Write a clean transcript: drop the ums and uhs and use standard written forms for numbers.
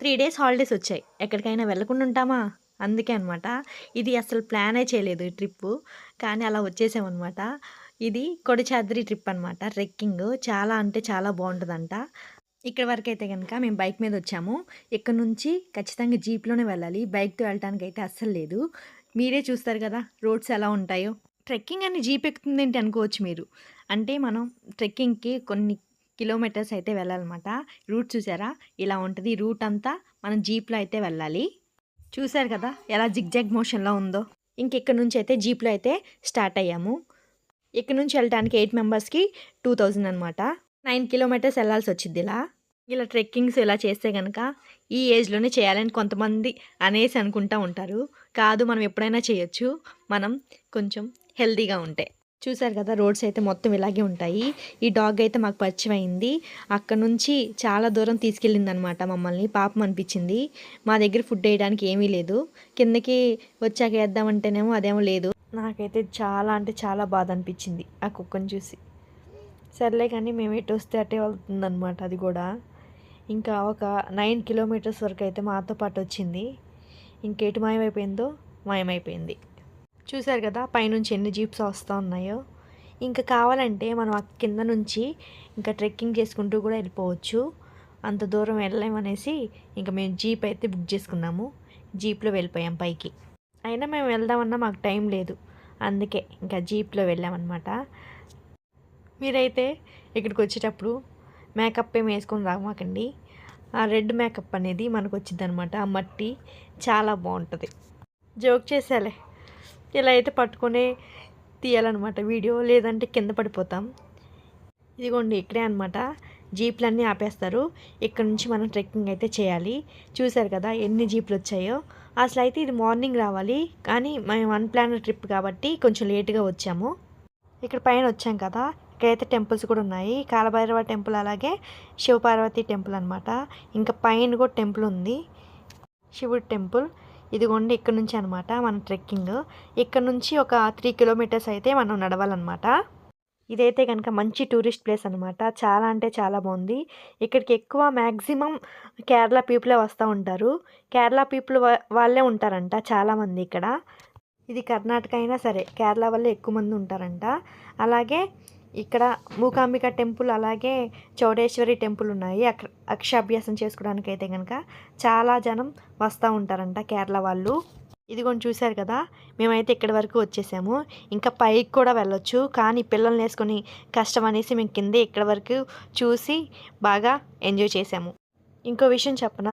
3 days holidays వచ్చాయి. ఎక్కడికైనా వెళ్ళకుండా ఉంటామా? అందుకే అనమాట. ఇది అసలు ప్లానే చేయలేదు ఈ ట్రిప్పు. కానీ అలా వచ్చేసామనమాట. ఇది కొడచాద్రి ట్రిప్ అనమాట. ట్రెక్కింగు చాలా అంటే చాలా బావుంటదంట. ఇక్కడి వరకైతే గనక మేము బైక్ మీదొచ్చాము. ఇక్కడ నుంచి ఖచ్చితంగా జీప్‌లోనే వెళ్ళాలి. బైక్‌తో వెళ్ళటానికైతే అస్సలు లేదు. మీరే చూస్తారు గదా! రోడ్స్ ఎలా ఉంటాయో. ట్రెక్కింగ్ అని జీప్ ఎక్కుతుందేంటి అనుకోవచ్చు మీరు. అంటే మనం ట్రెక్కింగ్‌కి కొన్ని కిలోమీటర్స్ అయితే వెళ్ళాలన్నమాట. రూట్ చూసారా? ఇలా ఉంటది. రూట్ అంతా మనం జీప్‌లో అయితే వెళ్ళాలి. చూసారు కదా! ఎలా జిగ్‌జాగ్ మోషన్‌లో ఉందో. ఇంకిక్కడి నుంచయితే జీప్‌లో అయితే స్టార్ట్ అయ్యాము. ఇక్కడి నుంచి వెళ్ళటానికి 8 మెంబర్స్‌కి 2000 అనమాట. 9 కిలోమీటర్స్ ఎళ్ళాల్సొచ్చిద్ది ఇలా. ఇలా ట్రెక్కింగ్స్ ఇలా చేస్తే గనక ఈ ఏజ్‌లోనే చేయాలని కొంతమంది అనేసి అనుకుంటా ఉంటారు. కాదు మనం ఎప్పుడైనా చేయొచ్చు. మనం కొంచెం హెల్తీగా ఉంటే. చూసారు కదా! రోడ్స్ అయితే మొత్తం ఇలాగే ఉంటాయి. ఈ డాగ్ అయితే మాకు పరిచయమైంది. అక్కడి నుంచి చాలా దూరం తీసుకెళ్ళిందనమాట మమ్మల్ని. పాపం అనిపించింది. మా దగ్గర ఫుడ్ వేయడానికి ఏమీ లేదు. కిందకి వచ్చాక ఏద్దామంటేనేమో అదేమో లేదు. నాకైతే చాలా అంటే చాలా బాధ అనిపించింది ఆ కుక్కని చూసి. సర్లే కానీ మేము ఎటు వస్తే అటే వెళ్తుందనమాట అది కూడా. ఇంకా ఒక 9 కిలోమీటర్స్ వరకు అయితే మాతో పాటు వచ్చింది. ఇంకెటు మాయమైపోయిందో మాయమైపోయింది. చూసారు కదా పైనుంచి ఎన్ని జీప్స్ వస్తూ ఉన్నాయో. ఇంకా కావాలంటే మనం ఆ కింద నుంచి ఇంకా ట్రెక్కింగ్ చేసుకుంటూ కూడా వెళ్ళిపోవచ్చు. అంత దూరం వెళ్ళలేమనేసి ఇంకా మేము జీప్ అయితే బుక్ చేసుకున్నాము. జీప్లో వెళ్ళిపోయాం పైకి. అయినా మేము వెళ్దామన్నా మాకు టైం లేదు. అందుకే ఇంకా జీప్లో వెళ్ళామన్నమాట. మీరైతే ఇక్కడికి వచ్చేటప్పుడు మేకప్ ఏమి వేసుకొని రామాకండి. ఆ రెడ్ మేకప్ అనేది మనకు వచ్చిందనమాట. ఆ మట్టి చాలా బాగుంటుంది. జోక్ చేసాలే. ఇలా అయితే పట్టుకొనే తీయాలన్నమాట వీడియో, లేదంటే కింద పడిపోతాం. ఇదిగోండి ఇక్కడే అనమాట జీప్లన్నీ ఆపేస్తారు. ఇక్కడ నుంచి మనం ట్రెక్కింగ్ అయితే చేయాలి. చూసారు కదా ఎన్ని జీప్లు వచ్చాయో. అసలు అయితే ఇది మార్నింగ్ రావాలి, కానీ మేము అన్‌ప్లాన్డ్ ట్రిప్ కాబట్టి కొంచెం లేట్‌గా వచ్చాము. ఇక్కడ పైన వచ్చాం కదా! ఇక్కడైతే టెంపుల్స్ కూడా ఉన్నాయి. కాలభైరవ టెంపుల్, అలాగే శివపార్వతి టెంపుల్ అనమాట. ఇంకా పైన కూడా టెంపుల్ ఉంది, శివుడి టెంపుల్. ఇదిగోండి ఇక్కడ నుంచి అనమాట మన ట్రెక్కింగ్. ఇక్కడ నుంచి ఒక 3 కిలోమీటర్స్ అయితే మనం నడవాలన్నమాట. ఇదైతే కనుక మంచి టూరిస్ట్ ప్లేస్ అనమాట. చాలా అంటే చాలా బాగుంది. ఇక్కడికి ఎక్కువ మ్యాక్సిమం కేరళ పీపులే వస్తూ ఉంటారు. కేరళ పీపుల్ వాళ్ళే ఉంటారంట చాలామంది ఇక్కడ. ఇది కర్ణాటక అయినా సరే కేరళ వల్లే ఎక్కువ మంది ఉంటారంట. అలాగే ఇక్కడ మూకాంబిక టెంపుల్, అలాగే చౌడేశ్వరి టెంపుల్ ఉన్నాయి. అక్షాభ్యాసం చేసుకోవడానికి అయితే కనుక చాలా జనం వస్తూ ఉంటారంట కేరళ వాళ్ళు. ఇదిగోండి చూశారు కదా! మేమైతే ఇక్కడి వరకు వచ్చేసాము. ఇంకా పైకి కూడా వెళ్ళొచ్చు, కానీ పిల్లల్ని వేసుకొని కష్టం అనేసి మేము కిందే ఇక్కడి వరకు చూసి బాగా ఎంజాయ్ చేసాము. ఇంకో విషయం చెప్పనా?